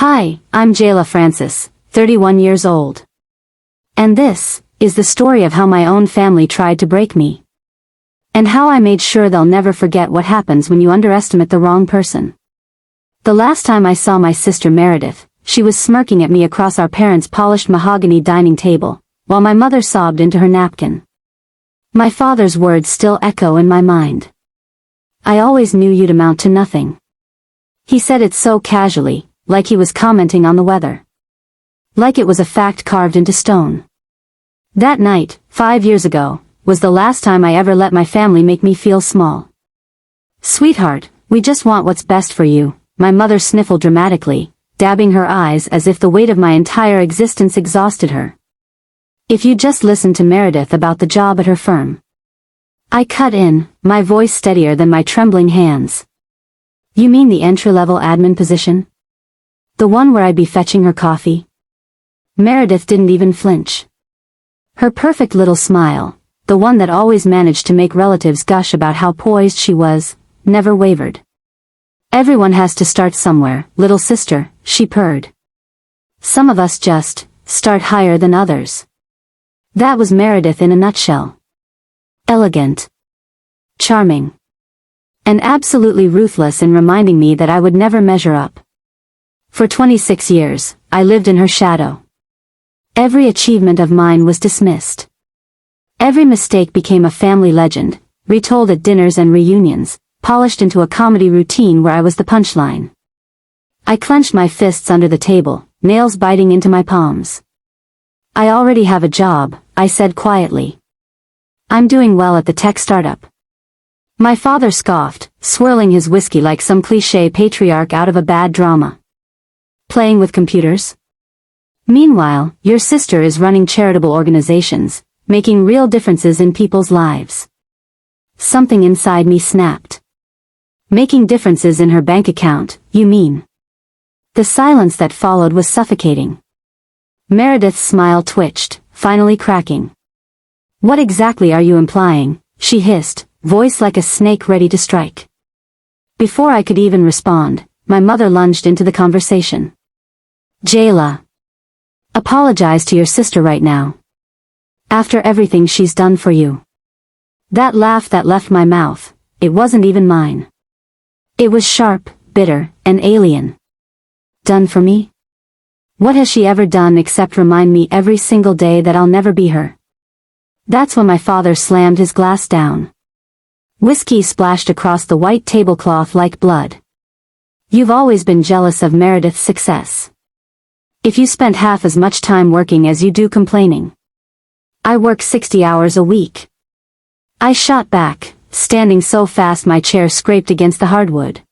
Hi, I'm Jayla Francis, 31 years old. And this is the story of how my own family tried to break me. And how I made sure they'll never forget what happens when you underestimate the wrong person. The last time I saw my sister Meredith, she was smirking at me across our parents' polished mahogany dining table, while my mother sobbed into her napkin. My father's words still echo in my mind. I always knew you'd amount to nothing. He said it so casually, like he was commenting on the weather. Like it was a fact carved into stone. That night, 5 years ago, was the last time I ever let my family make me feel small. "Sweetheart, we just want what's best for you," my mother sniffled dramatically, dabbing her eyes as if the weight of my entire existence exhausted her. "If you just listened to Meredith about the job at her firm." I cut in, my voice steadier than my trembling hands. "You mean the entry-level admin position? The one where I'd be fetching her coffee?" Meredith didn't even flinch. Her perfect little smile, the one that always managed to make relatives gush about how poised she was, never wavered. "Everyone has to start somewhere, little sister," she purred. "Some of us just start higher than others." That was Meredith in a nutshell. Elegant. Charming. And absolutely ruthless in reminding me that I would never measure up. For 26 years, I lived in her shadow. Every achievement of mine was dismissed. Every mistake became a family legend, retold at dinners and reunions, polished into a comedy routine where I was the punchline. I clenched my fists under the table, nails biting into my palms. "I already have a job," I said quietly. "I'm doing well at the tech startup." My father scoffed, swirling his whiskey like some cliché patriarch out of a bad drama. "Playing with computers? Meanwhile, your sister is running charitable organizations, making real differences in people's lives." Something inside me snapped. "Making differences in her bank account, you mean?" The silence that followed was suffocating. Meredith's smile twitched, finally cracking. "What exactly are you implying?" she hissed, voice like a snake ready to strike. Before I could even respond, my mother lunged into the conversation. "Jayla, apologize to your sister right now. After everything she's done for you." That laugh that left my mouth, it wasn't even mine. It was sharp, bitter, and alien. Done for me? What has she ever done except remind me every single day that I'll never be her? That's when my father slammed his glass down. Whiskey splashed across the white tablecloth like blood. "You've always been jealous of Meredith's success. If you spent half as much time working as you do complaining." "I work 60 hours a week." I shot back, standing so fast my chair scraped against the hardwood.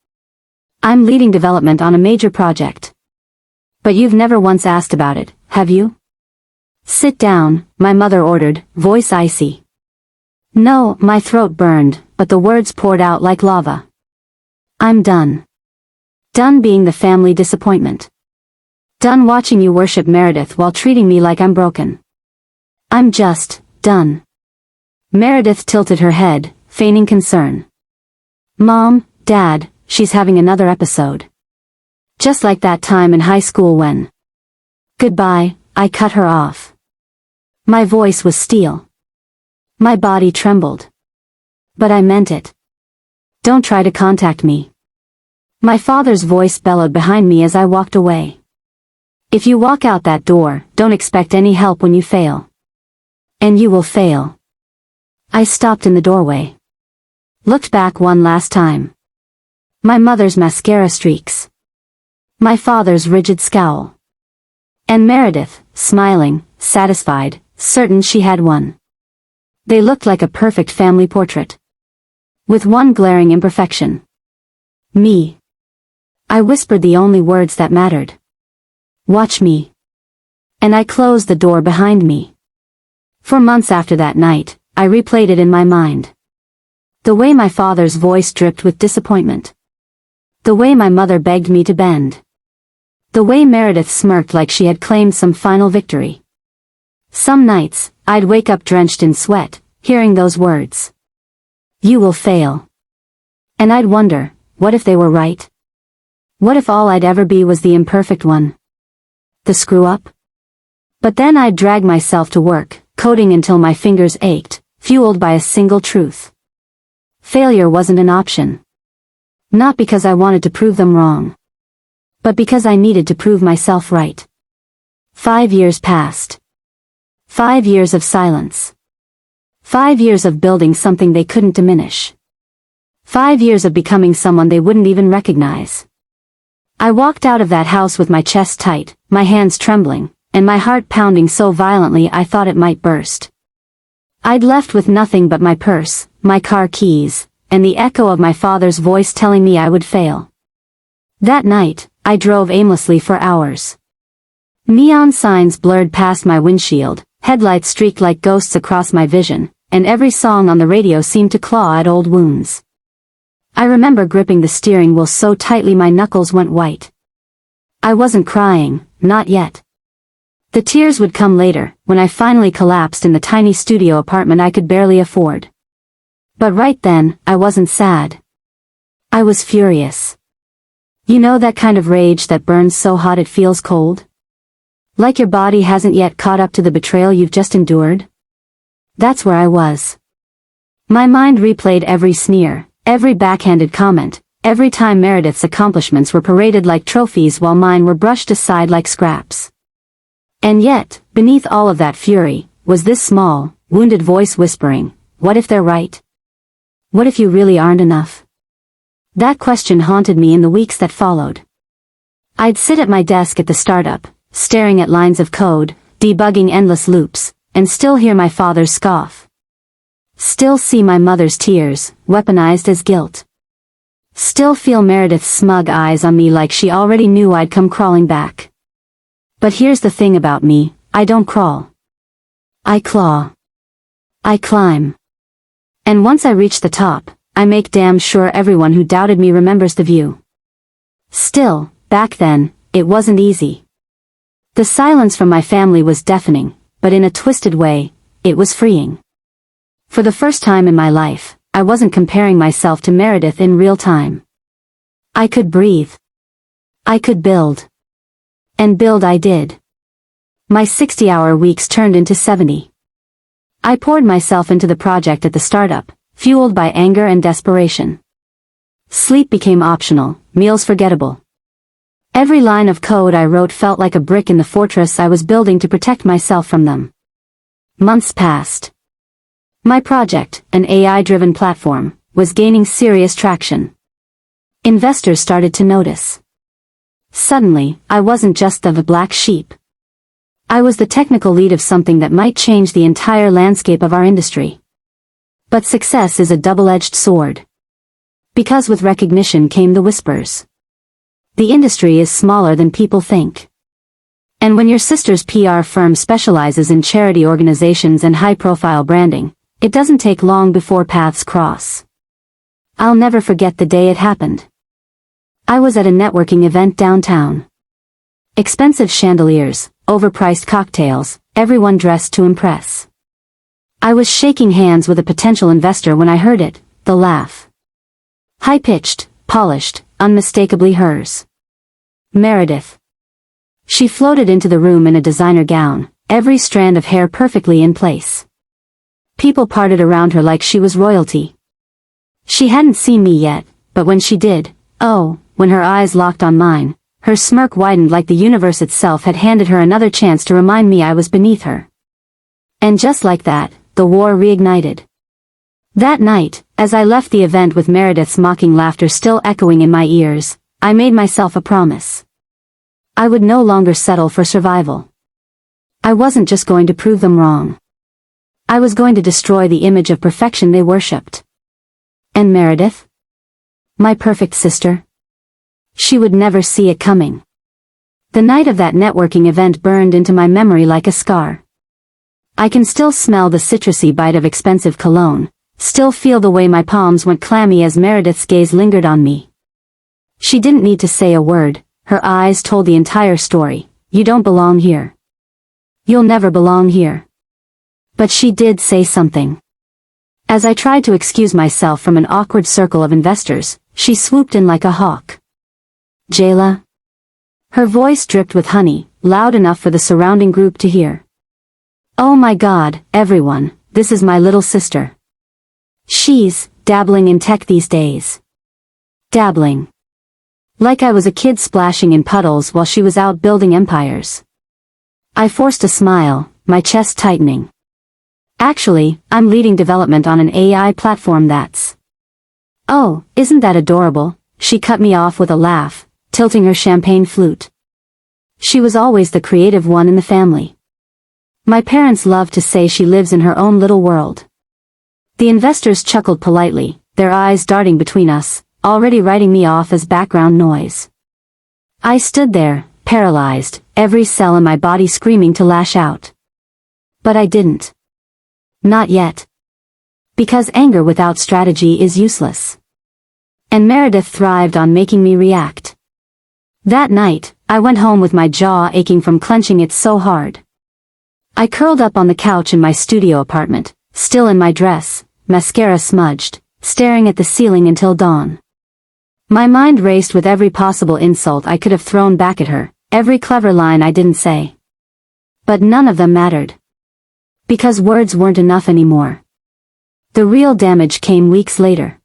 "I'm leading development on a major project." "But you've never once asked about it, have you?" "Sit down," my mother ordered, voice icy. No, my throat burned, but the words poured out like lava. "I'm done. Done being the family disappointment. Done watching you worship Meredith while treating me like I'm broken. I'm just done." Meredith tilted her head, feigning concern. "Mom, Dad, she's having another episode. Just like that time in high school when..." "Goodbye," I cut her off. My voice was steel. My body trembled. But I meant it. "Don't try to contact me." My father's voice bellowed behind me as I walked away. "If you walk out that door, don't expect any help when you fail. And you will fail." I stopped in the doorway. Looked back one last time. My mother's mascara streaks. My father's rigid scowl. And Meredith, smiling, satisfied, certain she had won. They looked like a perfect family portrait. With one glaring imperfection. Me. I whispered the only words that mattered. "Watch me." And I closed the door behind me. For months after that night, I replayed it in my mind. The way my father's voice dripped with disappointment. The way my mother begged me to bend. The way Meredith smirked like she had claimed some final victory. Some nights, I'd wake up drenched in sweat, hearing those words. "You will fail." And I'd wonder, what if they were right? What if all I'd ever be was the imperfect one? The screw-up? But then I'd drag myself to work, coding until my fingers ached, fueled by a single truth. Failure wasn't an option. Not because I wanted to prove them wrong, but because I needed to prove myself right. 5 years passed. 5 years of silence. 5 years of building something they couldn't diminish. 5 years of becoming someone they wouldn't even recognize. I walked out of that house with my chest tight, my hands trembling, and my heart pounding so violently I thought it might burst. I'd left with nothing but my purse, my car keys, and the echo of my father's voice telling me I would fail. That night, I drove aimlessly for hours. Neon signs blurred past my windshield, headlights streaked like ghosts across my vision, and every song on the radio seemed to claw at old wounds. I remember gripping the steering wheel so tightly my knuckles went white. I wasn't crying, not yet. The tears would come later, when I finally collapsed in the tiny studio apartment I could barely afford. But right then, I wasn't sad. I was furious. You know that kind of rage that burns so hot it feels cold? Like your body hasn't yet caught up to the betrayal you've just endured? That's where I was. My mind replayed every sneer, every backhanded comment, every time Meredith's accomplishments were paraded like trophies while mine were brushed aside like scraps. And yet, beneath all of that fury, was this small, wounded voice whispering, what if they're right? What if you really aren't enough? That question haunted me in the weeks that followed. I'd sit at my desk at the startup, staring at lines of code, debugging endless loops, and still hear my father's scoff. Still see my mother's tears, weaponized as guilt. Still feel Meredith's smug eyes on me like she already knew I'd come crawling back. But here's the thing about me, I don't crawl. I claw. I climb. And once I reach the top, I make damn sure everyone who doubted me remembers the view. Still, back then, it wasn't easy. The silence from my family was deafening, but in a twisted way, it was freeing. For the first time in my life, I wasn't comparing myself to Meredith in real time. I could breathe. I could build. And build I did. My 60-hour weeks turned into 70. I poured myself into the project at the startup, fueled by anger and desperation. Sleep became optional, meals forgettable. Every line of code I wrote felt like a brick in the fortress I was building to protect myself from them. Months passed. My project, an AI-driven platform, was gaining serious traction. Investors started to notice. Suddenly, I wasn't just the black sheep. I was the technical lead of something that might change the entire landscape of our industry. But success is a double-edged sword. Because with recognition came the whispers. The industry is smaller than people think. And when your sister's PR firm specializes in charity organizations and high-profile branding, it doesn't take long before paths cross. I'll never forget the day it happened. I was at a networking event downtown. Expensive chandeliers, overpriced cocktails, everyone dressed to impress. I was shaking hands with a potential investor when I heard it, the laugh. High-pitched, polished, unmistakably hers. Meredith. She floated into the room in a designer gown, every strand of hair perfectly in place. People parted around her like she was royalty. She hadn't seen me yet, but when she did, when her eyes locked on mine, her smirk widened like the universe itself had handed her another chance to remind me I was beneath her. And just like that, the war reignited. That night, as I left the event with Meredith's mocking laughter still echoing in my ears, I made myself a promise. I would no longer settle for survival. I wasn't just going to prove them wrong. I was going to destroy the image of perfection they worshipped. And Meredith? My perfect sister? She would never see it coming. The night of that networking event burned into my memory like a scar. I can still smell the citrusy bite of expensive cologne, still feel the way my palms went clammy as Meredith's gaze lingered on me. She didn't need to say a word, her eyes told the entire story. You don't belong here. You'll never belong here. But she did say something. As I tried to excuse myself from an awkward circle of investors, she swooped in like a hawk. Jayla?" Her voice dripped with honey, loud enough for the surrounding group to hear. "Oh my God, everyone, this is my little sister. She's dabbling in tech these days." Dabbling. Like I was a kid splashing in puddles while she was out building empires. I forced a smile, my chest tightening. "Actually, I'm leading development on an AI platform that's..." "Oh, isn't that adorable?" She cut me off with a laugh, tilting her champagne flute. She was always the creative one in the family. My parents loved to say she lives in her own little world. The investors chuckled politely, their eyes darting between us, already writing me off as background noise. I stood there, paralyzed, every cell in my body screaming to lash out. But I didn't. Not yet. Because anger without strategy is useless. And Meredith thrived on making me react. That night, I went home with my jaw aching from clenching it so hard. I curled up on the couch in my studio apartment, still in my dress, mascara smudged, staring at the ceiling until dawn. My mind raced with every possible insult I could have thrown back at her, every clever line I didn't say. But none of them mattered. Because words weren't enough anymore. The real damage came weeks later.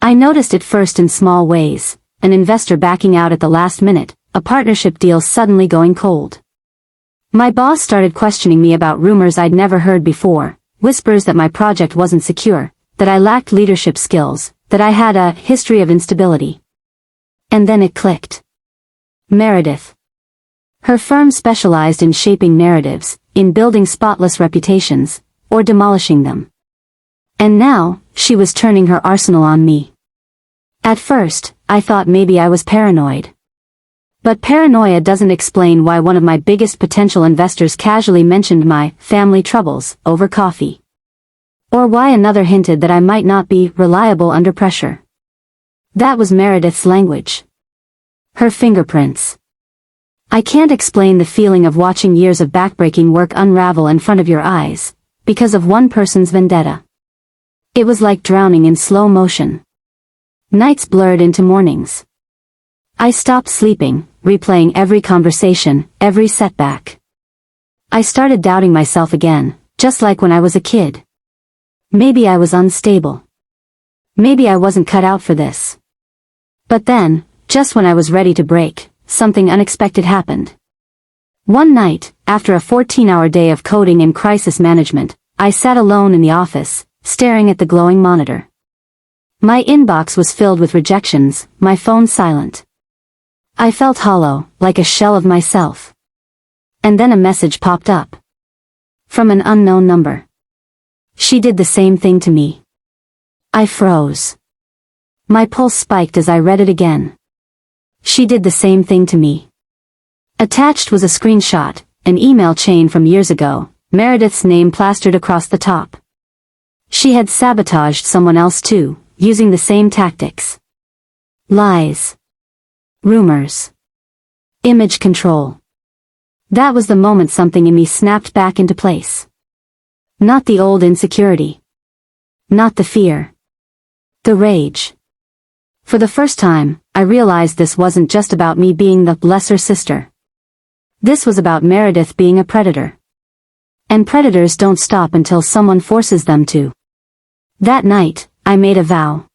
I noticed it first in small ways, an investor backing out at the last minute, a partnership deal suddenly going cold. My boss started questioning me about rumors I'd never heard before, whispers that my project wasn't secure, that I lacked leadership skills, that I had a history of instability. And then it clicked. Meredith. Her firm specialized in shaping narratives, in building spotless reputations, or demolishing them. And now, she was turning her arsenal on me. At first, I thought maybe I was paranoid. But paranoia doesn't explain why one of my biggest potential investors casually mentioned my family troubles over coffee. Or why another hinted that I might not be reliable under pressure. That was Meredith's language. Her fingerprints. I can't explain the feeling of watching years of backbreaking work unravel in front of your eyes, because of one person's vendetta. It was like drowning in slow motion. Nights blurred into mornings. I stopped sleeping, replaying every conversation, every setback. I started doubting myself again, just like when I was a kid. Maybe I was unstable. Maybe I wasn't cut out for this. But then, just when I was ready to break, something unexpected happened. One night, after a 14-hour day of coding and crisis management, I sat alone in the office, staring at the glowing monitor. My inbox was filled with rejections, my phone silent. I felt hollow, like a shell of myself. And then a message popped up. From an unknown number. She did the same thing to me. I froze. My pulse spiked as I read it again. She did the same thing to me. Attached was a screenshot, an email chain from years ago, Meredith's name plastered across the top. She had sabotaged someone else too, using the same tactics. Lies. Rumors. Image control. That was the moment something in me snapped back into place. Not the old insecurity. Not the fear. The rage. For the first time, I realized this wasn't just about me being the lesser sister. This was about Meredith being a predator. And predators don't stop until someone forces them to. That night, I made a vow.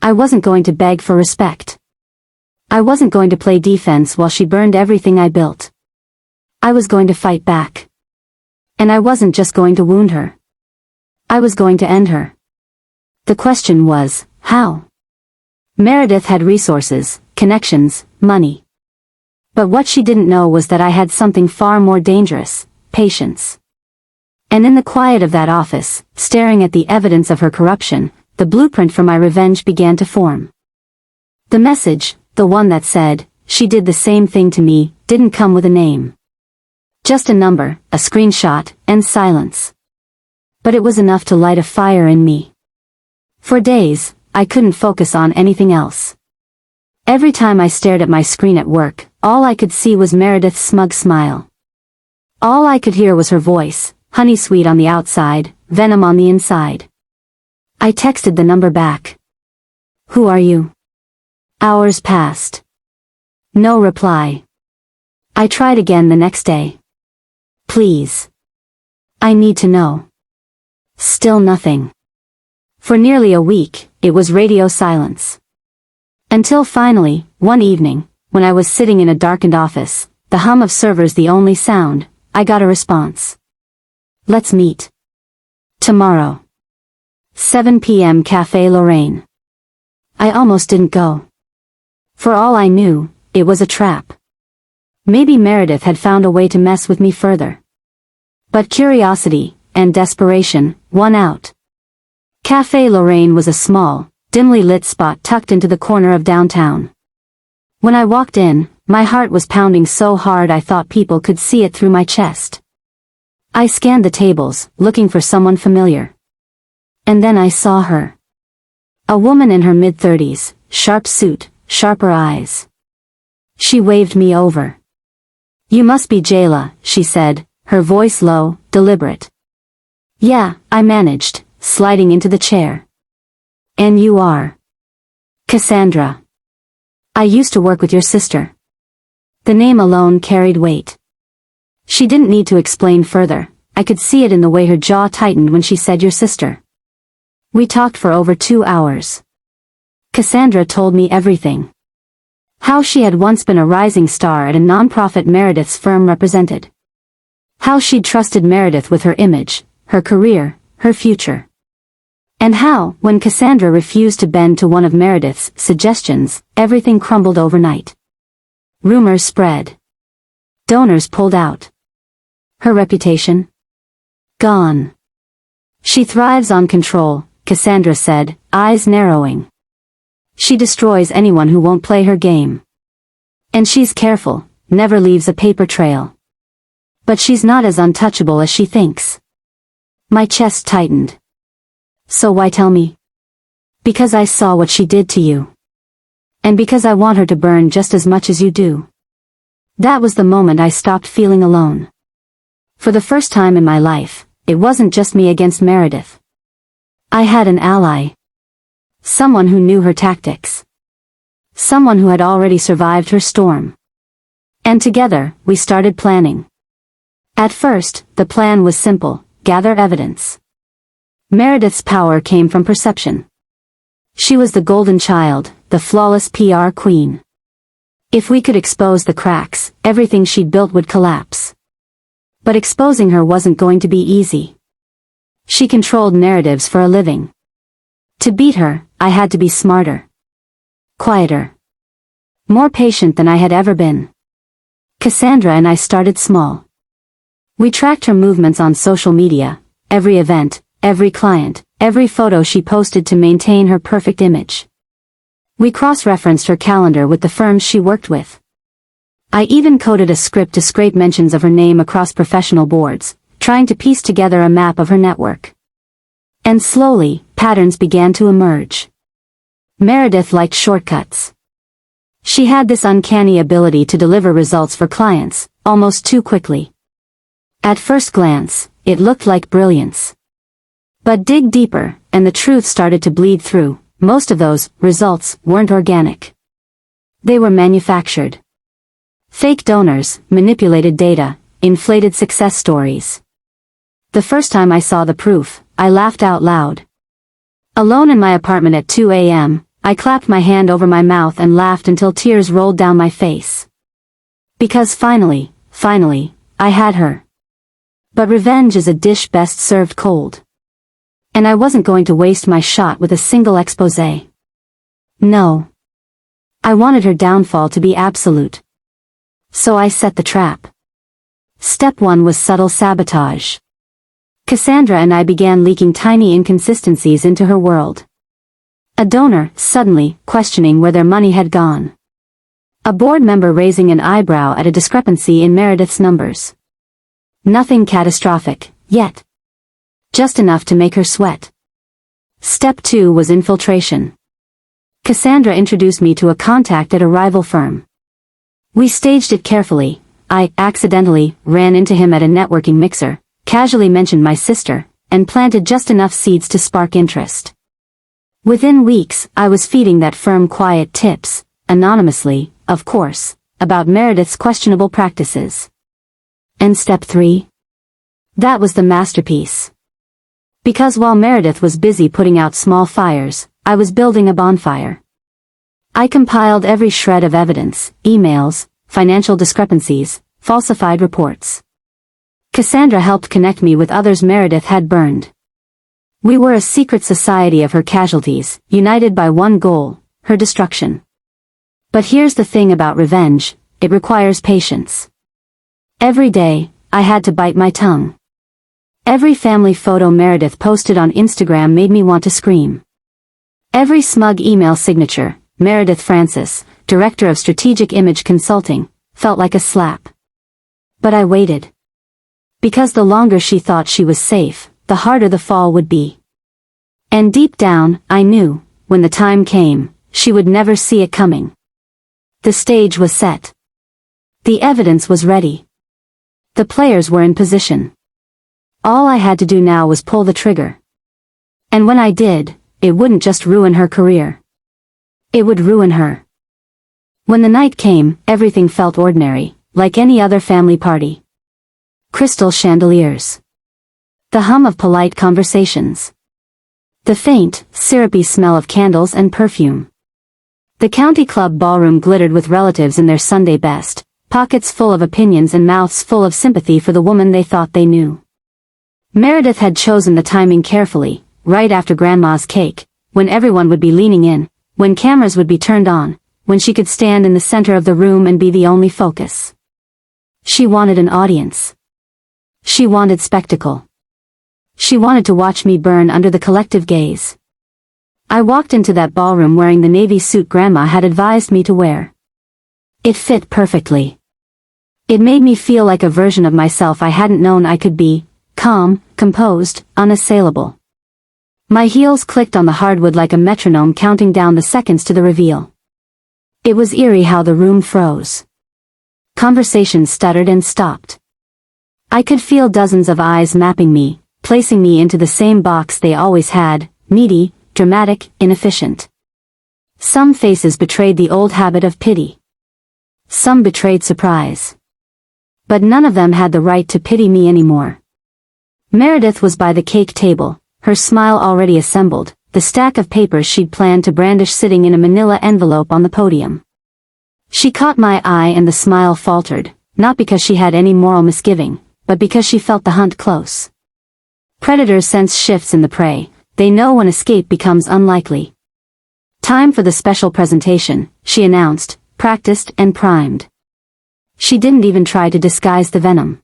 I wasn't going to beg for respect. I wasn't going to play defense while she burned everything I built. I was going to fight back. And I wasn't just going to wound her. I was going to end her. The question was, how? Meredith had resources, connections, money. But what she didn't know was that I had something far more dangerous, patience. And in the quiet of that office, staring at the evidence of her corruption, the blueprint for my revenge began to form. The message, the one that said, she did the same thing to me, didn't come with a name. Just a number, a screenshot, and silence. But it was enough to light a fire in me. For days, I couldn't focus on anything else. Every time I stared at my screen at work, all I could see was Meredith's smug smile. All I could hear was her voice, honey sweet on the outside, venom on the inside. I texted the number back. Who are you? Hours passed. No reply. I tried again the next day. Please. I need to know. Still nothing. For nearly a week, it was radio silence. Until finally, one evening, when I was sitting in a darkened office, the hum of servers the only sound, I got a response. Let's meet. Tomorrow. 7 p.m. Café Lorraine. I almost didn't go. For all I knew, it was a trap. Maybe Meredith had found a way to mess with me further. But curiosity, and desperation, won out. Café Lorraine was a small, dimly lit spot tucked into the corner of downtown. When I walked in, my heart was pounding so hard I thought people could see it through my chest. I scanned the tables, looking for someone familiar. And then I saw her. A woman in her mid-30s, sharp suit, sharper eyes. She waved me over. You must be Jayla, she said, her voice low, deliberate. Yeah, I managed, sliding into the chair. And you are? Cassandra. I used to work with your sister. The name alone carried weight. She didn't need to explain further, I could see it in the way her jaw tightened when she said your sister. We talked for over 2 hours. Cassandra told me everything. How she had once been a rising star at a nonprofit Meredith's firm represented. How she'd trusted Meredith with her image, her career, her future. And how, when Cassandra refused to bend to one of Meredith's suggestions, everything crumbled overnight. Rumors spread. Donors pulled out. Her reputation? Gone. She thrives on control, Cassandra said, eyes narrowing. She destroys anyone who won't play her game. And she's careful, never leaves a paper trail. But she's not as untouchable as she thinks. My chest tightened. So why tell me? Because I saw what she did to you. And because I want her to burn just as much as you do. That was the moment I stopped feeling alone. For the first time in my life, it wasn't just me against Meredith. I had an ally. Someone who knew her tactics. Someone who had already survived her storm. And together, we started planning. At first, the plan was simple, gather evidence. Meredith's power came from perception. She was the golden child, the flawless PR queen. If we could expose the cracks, everything she'd built would collapse. But exposing her wasn't going to be easy. She controlled narratives for a living. To beat her, I had to be smarter. Quieter. More patient than I had ever been. Cassandra and I started small. We tracked her movements on social media, every event, every client, every photo she posted to maintain her perfect image. We cross-referenced her calendar with the firms she worked with. I even coded a script to scrape mentions of her name across professional boards, trying to piece together a map of her network. And slowly, patterns began to emerge. Meredith liked shortcuts. She had this uncanny ability to deliver results for clients, almost too quickly. At first glance, it looked like brilliance. But dig deeper, and the truth started to bleed through. Most of those results weren't organic. They were manufactured. Fake donors, manipulated data, inflated success stories. The first time I saw the proof, I laughed out loud. Alone in my apartment at 2 a.m., I clapped my hand over my mouth and laughed until tears rolled down my face. Because finally, I had her. But revenge is a dish best served cold. And I wasn't going to waste my shot with a single exposé. No. I wanted her downfall to be absolute. So I set the trap. Step 1 was subtle sabotage. Cassandra and I began leaking tiny inconsistencies into her world. A donor, suddenly, questioning where their money had gone. A board member raising an eyebrow at a discrepancy in Meredith's numbers. Nothing catastrophic, yet. Just enough to make her sweat. Step 2 was infiltration. Cassandra introduced me to a contact at a rival firm. We staged it carefully. I accidentally ran into him at a networking mixer, casually mentioned my sister, and planted just enough seeds to spark interest. Within weeks, I was feeding that firm quiet tips, anonymously, of course, about Meredith's questionable practices. And step 3? That was the masterpiece. Because while Meredith was busy putting out small fires, I was building a bonfire. I compiled every shred of evidence, emails, financial discrepancies, falsified reports. Cassandra helped connect me with others Meredith had burned. We were a secret society of her casualties, united by one goal, her destruction. But here's the thing about revenge, it requires patience. Every day, I had to bite my tongue. Every family photo Meredith posted on Instagram made me want to scream. Every smug email signature, Meredith Francis, Director of Strategic Image Consulting, felt like a slap. But I waited. Because the longer she thought she was safe, the harder the fall would be. And deep down, I knew, when the time came, she would never see it coming. The stage was set. The evidence was ready. The players were in position. All I had to do now was pull the trigger. And when I did, it wouldn't just ruin her career. It would ruin her. When the night came, everything felt ordinary, like any other family party. Crystal chandeliers. The hum of polite conversations. The faint, syrupy smell of candles and perfume. The county club ballroom glittered with relatives in their Sunday best, pockets full of opinions and mouths full of sympathy for the woman they thought they knew. Meredith had chosen the timing carefully, right after Grandma's cake, when everyone would be leaning in, when cameras would be turned on, when she could stand in the center of the room and be the only focus. She wanted an audience. She wanted spectacle. She wanted to watch me burn under the collective gaze. I walked into that ballroom wearing the navy suit Grandma had advised me to wear. It fit perfectly. It made me feel like a version of myself I hadn't known I could be, calm, composed, unassailable. My heels clicked on the hardwood like a metronome counting down the seconds to the reveal. It was eerie how the room froze. Conversations stuttered and stopped. I could feel dozens of eyes mapping me, placing me into the same box they always had, needy, dramatic, inefficient. Some faces betrayed the old habit of pity. Some betrayed surprise. But none of them had the right to pity me anymore. Meredith was by the cake table, her smile already assembled, the stack of papers she'd planned to brandish sitting in a manila envelope on the podium. She caught my eye and the smile faltered, not because she had any moral misgiving, but because she felt the hunt close. Predators sense shifts in the prey, they know when escape becomes unlikely. Time for the special presentation, she announced, practiced and primed. She didn't even try to disguise the venom.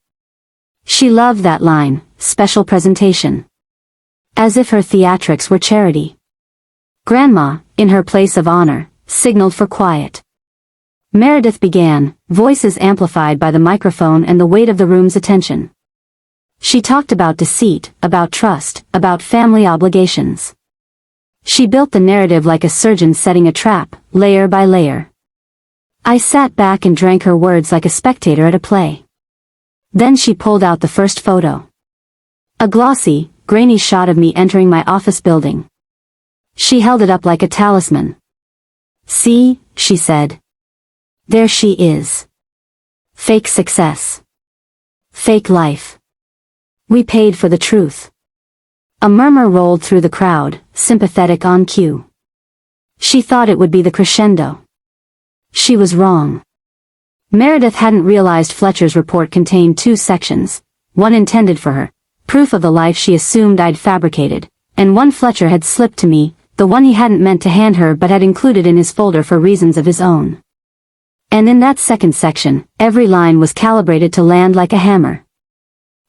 She loved that line, special presentation. As if her theatrics were charity. Grandma, in her place of honor, signaled for quiet. Meredith began, voices amplified by the microphone and the weight of the room's attention. She talked about deceit, about trust, about family obligations. She built the narrative like a surgeon setting a trap, layer by layer. I sat back and drank her words like a spectator at a play. Then she pulled out the first photo. A glossy, grainy shot of me entering my office building. She held it up like a talisman. "See," she said. "There she is. Fake success. Fake life. We paid for the truth." A murmur rolled through the crowd, sympathetic on cue. She thought it would be the crescendo. She was wrong. Meredith hadn't realized Fletcher's report contained 2 sections, one intended for her, proof of the life she assumed I'd fabricated, and one Fletcher had slipped to me, the one he hadn't meant to hand her but had included in his folder for reasons of his own. And in that second section, every line was calibrated to land like a hammer.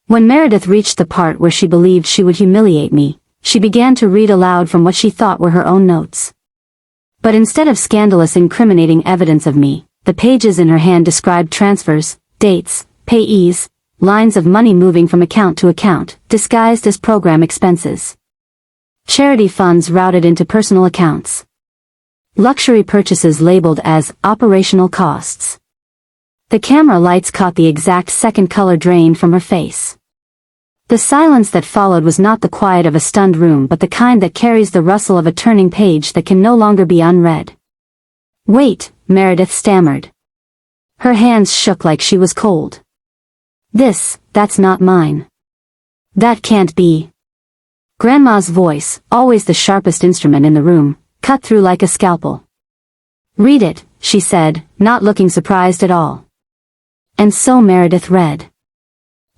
When Meredith reached the part where she believed she would humiliate me, she began to read aloud from what she thought were her own notes. But instead of scandalous incriminating evidence of me, the pages in her hand described transfers, dates, payees, lines of money moving from account to account, disguised as program expenses. Charity funds routed into personal accounts. Luxury purchases labeled as operational costs. The camera lights caught the exact second color drained from her face. The silence that followed was not the quiet of a stunned room but the kind that carries the rustle of a turning page that can no longer be unread. "Wait," Meredith stammered. Her hands shook like she was cold. That's not mine. That can't be. Grandma's voice, always the sharpest instrument in the room, cut through like a scalpel. Read it, she said, not looking surprised at all. And so Meredith read.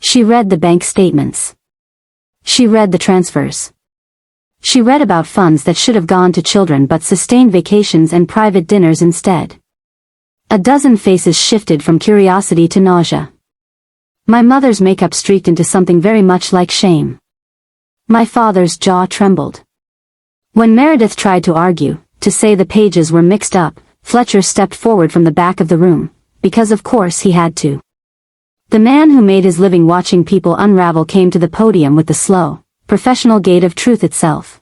She read the bank statements. She read the transfers. She read about funds that should have gone to children but sustained vacations and private dinners instead. A dozen faces shifted from curiosity to nausea. My mother's makeup streaked into something very much like shame. My father's jaw trembled. When Meredith tried to argue, to say the pages were mixed up, Fletcher stepped forward from the back of the room, because of course he had to. The man who made his living watching people unravel came to the podium with the slow, professional gait of truth itself.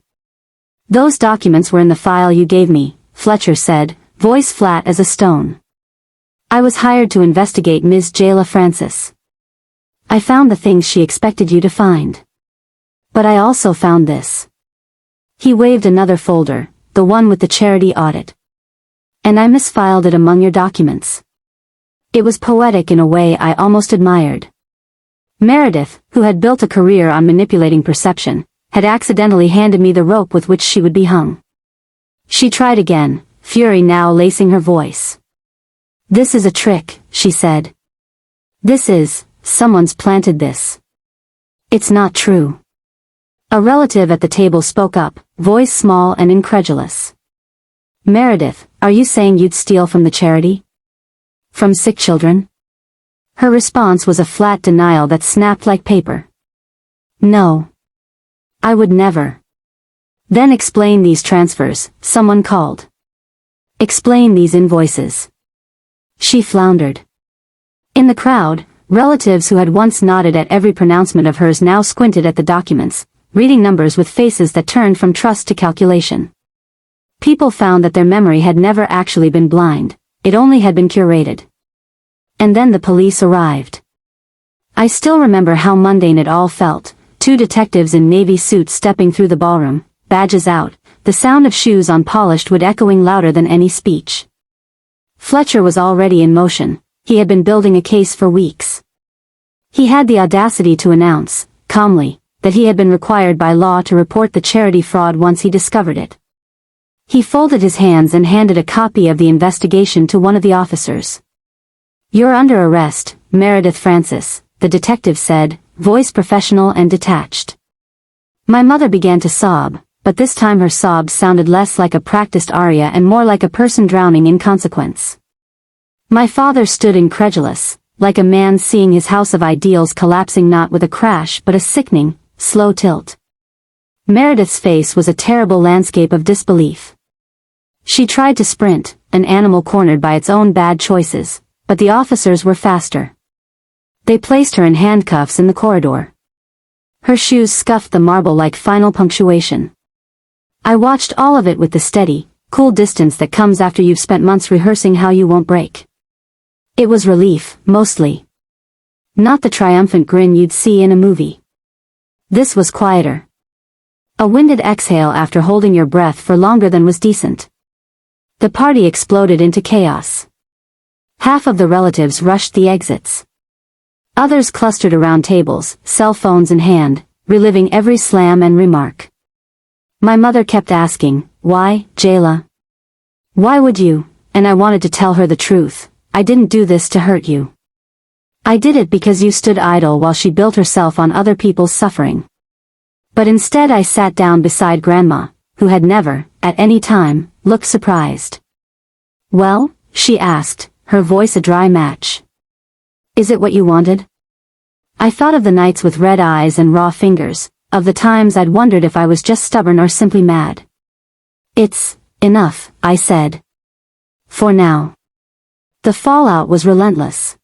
Those documents were in the file you gave me, Fletcher said, voice flat as a stone. I was hired to investigate Ms. Jayla Francis. I found the things she expected you to find. But I also found this. He waved another folder, the one with the charity audit. And I misfiled it among your documents. It was poetic in a way I almost admired. Meredith, who had built a career on manipulating perception, had accidentally handed me the rope with which she would be hung. She tried again, fury now lacing her voice. This is a trick, she said. Someone's planted this. It's not true. A relative at the table spoke up, voice small and incredulous. Meredith, are you saying you'd steal from the charity? From sick children? Her response was a flat denial that snapped like paper. No. I would never. Then explain these transfers, someone called. Explain these invoices. She floundered. In the crowd, relatives who had once nodded at every pronouncement of hers now squinted at the documents, reading numbers with faces that turned from trust to calculation. People found that their memory had never actually been blind, it only had been curated. And then the police arrived. I still remember how mundane it all felt, two detectives in navy suits stepping through the ballroom, badges out, the sound of shoes on polished wood echoing louder than any speech. Fletcher was already in motion, he had been building a case for weeks. He had the audacity to announce, calmly, that he had been required by law to report the charity fraud once he discovered it. He folded his hands and handed a copy of the investigation to one of the officers. You're under arrest, Meredith Francis, the detective said, voice professional and detached. My mother began to sob, but this time her sobs sounded less like a practiced aria and more like a person drowning in consequence. My father stood incredulous, like a man seeing his house of ideals collapsing not with a crash but a sickening, slow tilt. Meredith's face was a terrible landscape of disbelief. She tried to sprint, an animal cornered by its own bad choices, but the officers were faster. They placed her in handcuffs in the corridor. Her shoes scuffed the marble like final punctuation. I watched all of it with the steady, cool distance that comes after you've spent months rehearsing how you won't break. It was relief, mostly. Not the triumphant grin you'd see in a movie. This was quieter. A winded exhale after holding your breath for longer than was decent. The party exploded into chaos. Half of the relatives rushed the exits. Others clustered around tables, cell phones in hand, reliving every slam and remark. My mother kept asking, why, Jayla? Why would you? And I wanted to tell her the truth. I didn't do this to hurt you. I did it because you stood idle while she built herself on other people's suffering. But instead I sat down beside Grandma, who had never, at any time, looked surprised. Well, she asked, her voice a dry match. Is it what you wanted? I thought of the nights with red eyes and raw fingers, of the times I'd wondered if I was just stubborn or simply mad. It's enough, I said. For now. The fallout was relentless.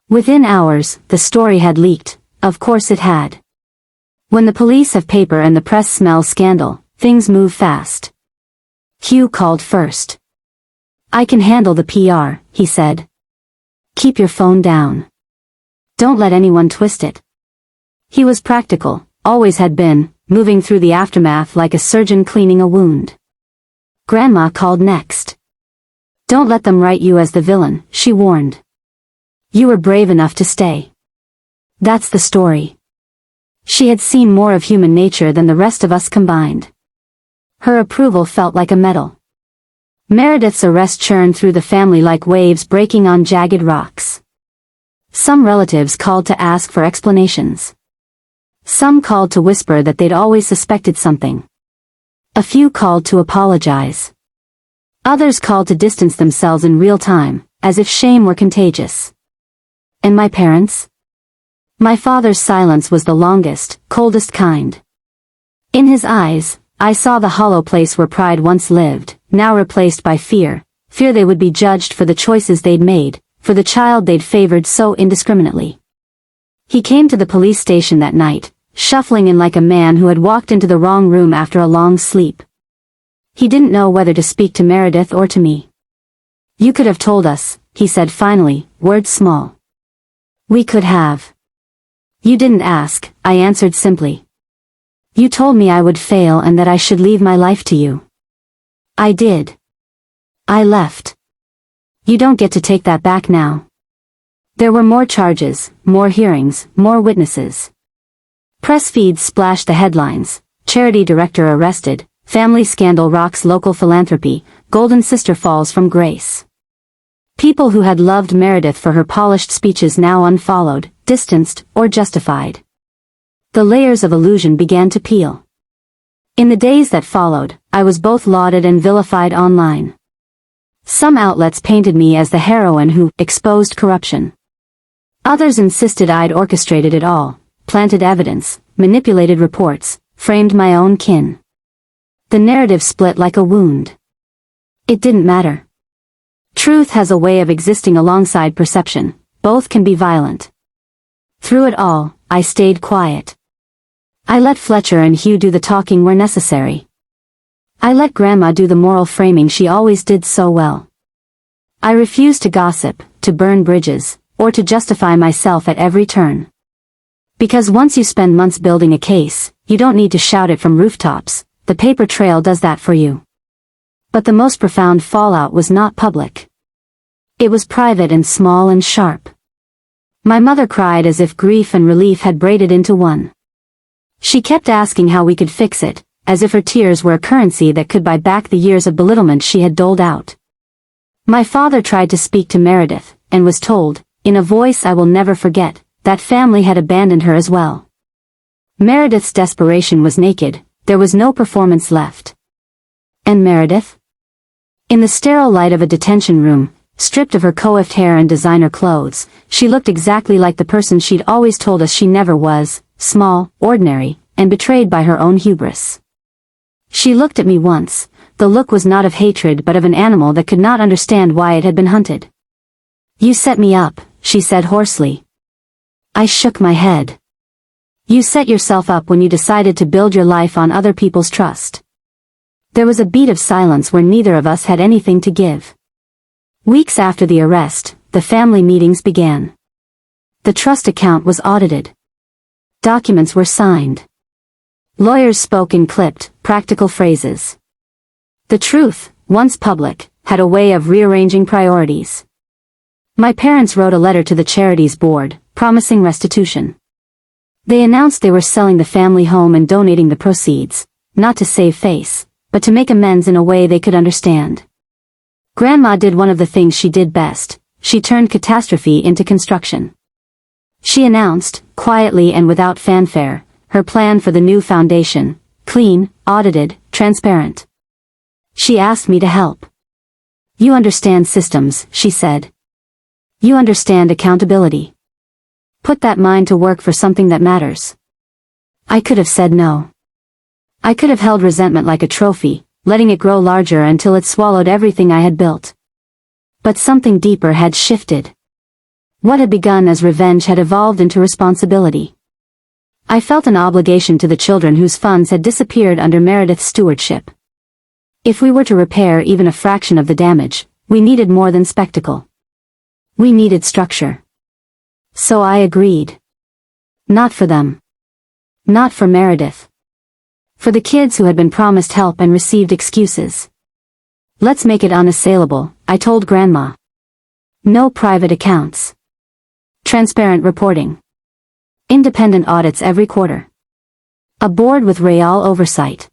Within hours, the story had leaked, of course it had. When the police have paper and the press smells scandal, things move fast. Hugh called first. I can handle the PR, he said. Keep your phone down. Don't let anyone twist it. He was practical, always had been, moving through the aftermath like a surgeon cleaning a wound. Grandma called next. Don't let them write you as the villain, she warned. You were brave enough to stay. That's the story. She had seen more of human nature than the rest of us combined. Her approval felt like a medal. Meredith's arrest churned through the family like waves breaking on jagged rocks. Some relatives called to ask for explanations. Some called to whisper that they'd always suspected something. A few called to apologize. Others called to distance themselves in real time, as if shame were contagious. And my parents? My father's silence was the longest, coldest kind. In his eyes, I saw the hollow place where pride once lived, now replaced by fear they would be judged for the choices they'd made, for the child they'd favored so indiscriminately. He came to the police station that night, shuffling in like a man who had walked into the wrong room after a long sleep. He didn't know whether to speak to Meredith or to me. You could have told us, he said finally, words small. We could have. You didn't ask, I answered simply. You told me I would fail and that I should leave my life to you. I did. I left. You don't get to take that back now. There were more charges, more hearings, more witnesses. Press feeds splashed the headlines: charity director arrested, family scandal rocks local philanthropy, golden sister falls from grace. People who had loved Meredith for her polished speeches now unfollowed, distanced, or justified. The layers of illusion began to peel. In the days that followed, I was both lauded and vilified online. Some outlets painted me as the heroine who exposed corruption. Others insisted I'd orchestrated it all, planted evidence, manipulated reports, framed my own kin. The narrative split like a wound. It didn't matter. Truth has a way of existing alongside perception. Both can be violent. Through it all, I stayed quiet. I let Fletcher and Hugh do the talking where necessary. I let Grandma do the moral framing she always did so well. I refused to gossip, to burn bridges, or to justify myself at every turn. Because once you spend months building a case, you don't need to shout it from rooftops. The paper trail does that for you. But the most profound fallout was not public. It was private and small and sharp. My mother cried as if grief and relief had braided into one. She kept asking how we could fix it, as if her tears were a currency that could buy back the years of belittlement she had doled out. My father tried to speak to Meredith, and was told, in a voice I will never forget, that family had abandoned her as well. Meredith's desperation was naked, there was no performance left. And Meredith? In the sterile light of a detention room, stripped of her coiffed hair and designer clothes, she looked exactly like the person she'd always told us she never was, small, ordinary, and betrayed by her own hubris. She looked at me once. The look was not of hatred but of an animal that could not understand why it had been hunted. You set me up, she said hoarsely. I shook my head. You set yourself up when you decided to build your life on other people's trust. There was a beat of silence where neither of us had anything to give. Weeks after the arrest, the family meetings began. The trust account was audited. Documents were signed. Lawyers spoke in clipped, practical phrases. The truth, once public, had a way of rearranging priorities. My parents wrote a letter to the charities board, promising restitution. They announced they were selling the family home and donating the proceeds, not to save face, but to make amends in a way they could understand. Grandma did one of the things she did best: she turned catastrophe into construction. She announced, quietly and without fanfare, her plan for the new foundation: clean, audited, transparent. She asked me to help. You understand systems, she said. You understand accountability. Put that mind to work for something that matters. I could have said no. I could have held resentment like a trophy, letting it grow larger until it swallowed everything I had built. But something deeper had shifted. What had begun as revenge had evolved into responsibility. I felt an obligation to the children whose funds had disappeared under Meredith's stewardship. If we were to repair even a fraction of the damage, we needed more than spectacle. We needed structure. So I agreed. Not for them. Not for Meredith. For the kids who had been promised help and received excuses. Let's make it unassailable, I told Grandma. No private accounts. Transparent reporting. Independent audits every quarter. A board with real oversight.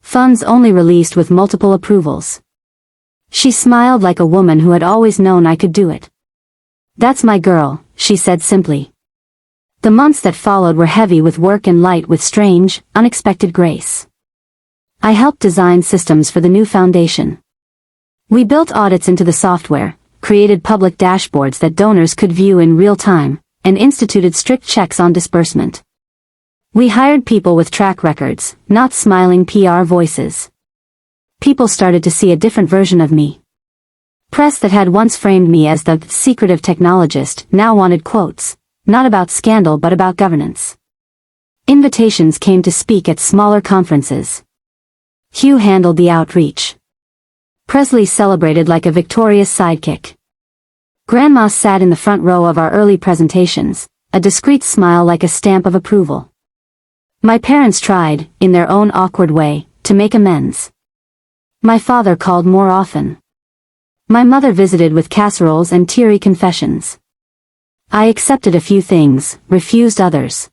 Funds only released with multiple approvals. She smiled like a woman who had always known I could do it. "That's my girl," she said simply. The months that followed were heavy with work and light with strange, unexpected grace. I helped design systems for the new foundation. We built audits into the software, created public dashboards that donors could view in real time, and instituted strict checks on disbursement. We hired people with track records, not smiling PR voices. People started to see a different version of me. Press that had once framed me as the secretive technologist now wanted quotes, not about scandal but about governance. Invitations came to speak at smaller conferences. Hugh handled the outreach. Presley celebrated like a victorious sidekick. Grandma sat in the front row of our early presentations, a discreet smile like a stamp of approval. My parents tried, in their own awkward way, to make amends. My father called more often. My mother visited with casseroles and teary confessions. I accepted a few things, refused others.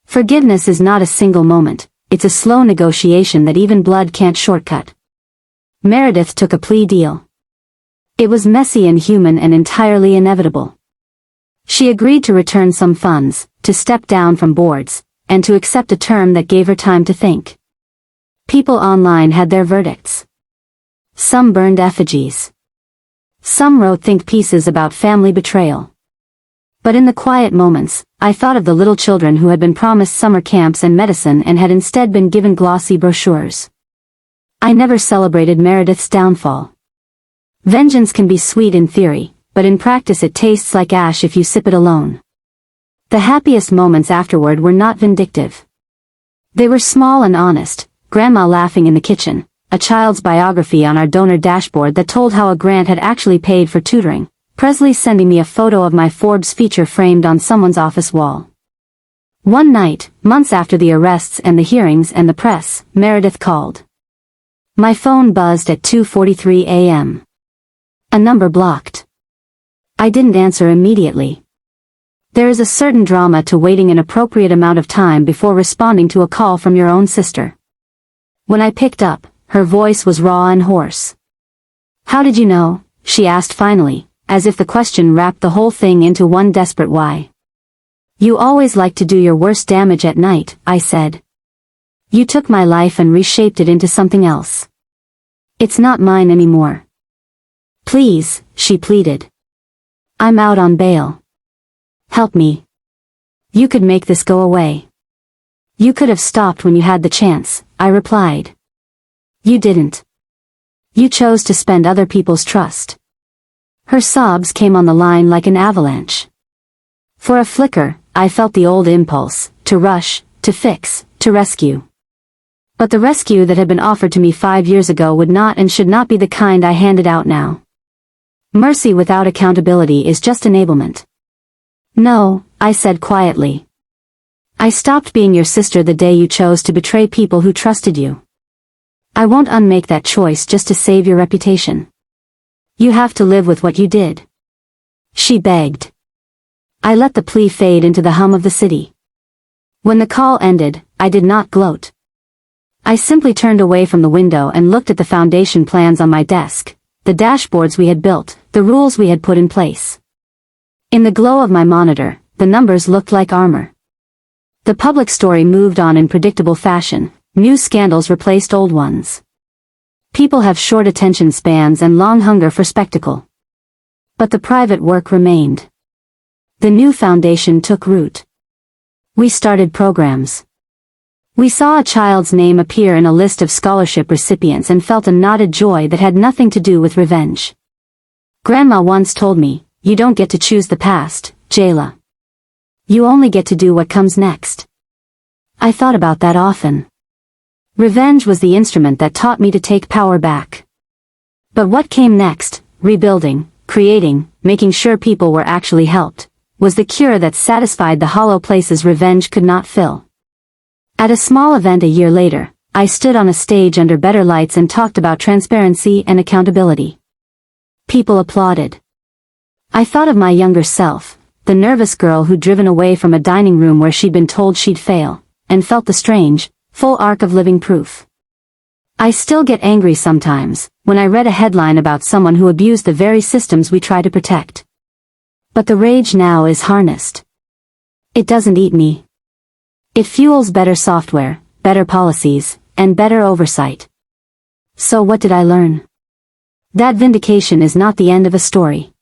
Forgiveness is not a single moment, it's a slow negotiation that even blood can't shortcut. Meredith took a plea deal. It was messy and human and entirely inevitable. She agreed to return some funds, to step down from boards, and to accept a term that gave her time to think. People online had their verdicts. Some burned effigies. Some wrote think pieces about family betrayal. But in the quiet moments, I thought of the little children who had been promised summer camps and medicine and had instead been given glossy brochures. I never celebrated Meredith's downfall. Vengeance can be sweet in theory, but in practice it tastes like ash if you sip it alone. The happiest moments afterward were not vindictive. They were small and honest, Grandma laughing in the kitchen, a child's biography on our donor dashboard that told how a grant had actually paid for tutoring, Presley sending me a photo of my Forbes feature framed on someone's office wall. One night, months after the arrests and the hearings and the press, Meredith called. My phone buzzed at 2:43 a.m. A number blocked. I didn't answer immediately. There is a certain drama to waiting an appropriate amount of time before responding to a call from your own sister. When I picked up, her voice was raw and hoarse. "How did you know?" she asked finally, as if the question wrapped the whole thing into one desperate why. "You always like to do your worst damage at night," I said. "You took my life and reshaped it into something else. It's not mine anymore." "Please," she pleaded. "I'm out on bail. Help me. You could make this go away." "You could have stopped when you had the chance," I replied. "You didn't. You chose to spend other people's trust." Her sobs came on the line like an avalanche. For a flicker, I felt the old impulse, to rush, to fix, to rescue. But the rescue that had been offered to me 5 years ago would not and should not be the kind I handed out now. Mercy without accountability is just enablement. "No," I said quietly. "I stopped being your sister the day you chose to betray people who trusted you. I won't unmake that choice just to save your reputation. You have to live with what you did." She begged. I let the plea fade into the hum of the city. When the call ended, I did not gloat. I simply turned away from the window and looked at the foundation plans on my desk, the dashboards we had built, the rules we had put in place. In the glow of my monitor, the numbers looked like armor. The public story moved on in predictable fashion, new scandals replaced old ones. People have short attention spans and long hunger for spectacle. But the private work remained. The new foundation took root. We started programs. We saw a child's name appear in a list of scholarship recipients and felt a knotted joy that had nothing to do with revenge. Grandma once told me, "You don't get to choose the past, Jayla. You only get to do what comes next." I thought about that often. Revenge was the instrument that taught me to take power back. But what came next, rebuilding, creating, making sure people were actually helped, was the cure that satisfied the hollow places revenge could not fill. At a small event a year later, I stood on a stage under better lights and talked about transparency and accountability. People applauded. I thought of my younger self, the nervous girl who'd driven away from a dining room where she'd been told she'd fail, and felt the strange, full arc of living proof. I still get angry sometimes, when I read a headline about someone who abused the very systems we try to protect. But the rage now is harnessed. It doesn't eat me. It fuels better software, better policies, and better oversight. So what did I learn? That vindication is not the end of a story.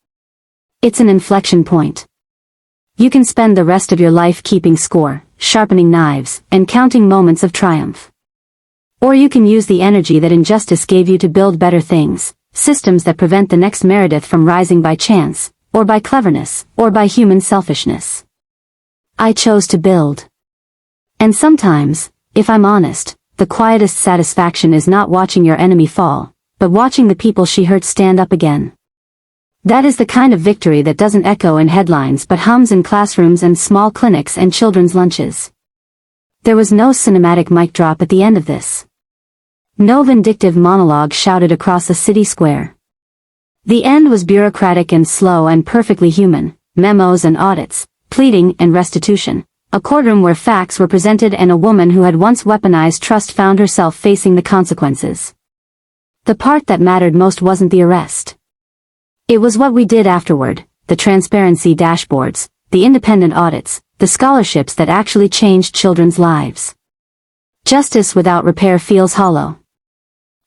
It's an inflection point. You can spend the rest of your life keeping score, sharpening knives, and counting moments of triumph. Or you can use the energy that injustice gave you to build better things, systems that prevent the next Meredith from rising by chance, or by cleverness, or by human selfishness. I chose to build. And sometimes, if I'm honest, the quietest satisfaction is not watching your enemy fall, but watching the people she hurt stand up again. That is the kind of victory that doesn't echo in headlines but hums in classrooms and small clinics and children's lunches. There was no cinematic mic drop at the end of this. No vindictive monologue shouted across a city square. The end was bureaucratic and slow and perfectly human, memos and audits, pleading and restitution, a courtroom where facts were presented and a woman who had once weaponized trust found herself facing the consequences. The part that mattered most wasn't the arrest. It was what we did afterward, the transparency dashboards, the independent audits, the scholarships that actually changed children's lives. Justice without repair feels hollow.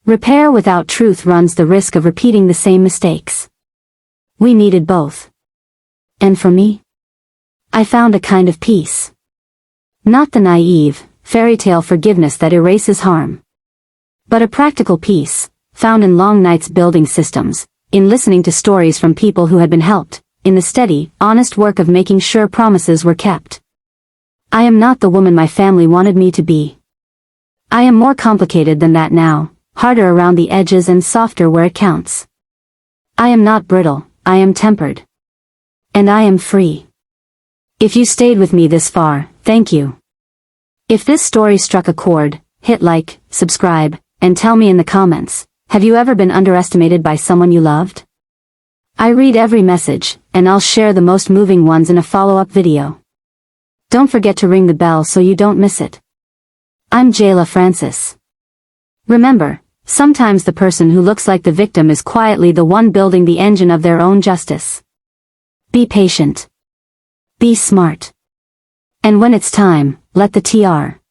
Repair without truth runs the risk of repeating the same mistakes. We needed both. And for me, I found a kind of peace. Not the naive, fairy tale forgiveness that erases harm. But a practical peace, found in long nights building systems, in listening to stories from people who had been helped, in the steady, honest work of making sure promises were kept. I am not the woman my family wanted me to be. I am more complicated than that now, harder around the edges and softer where it counts. I am not brittle, I am tempered. And I am free. If you stayed with me this far, thank you. If this story struck a chord, hit like, subscribe, and tell me in the comments, have you ever been underestimated by someone you loved? I read every message, and I'll share the most moving ones in a follow-up video. Don't forget to ring the bell so you don't miss it. I'm Jayla Francis. Remember, sometimes the person who looks like the victim is quietly the one building the engine of their own justice. Be patient. Be smart. And when it's time, let the TR.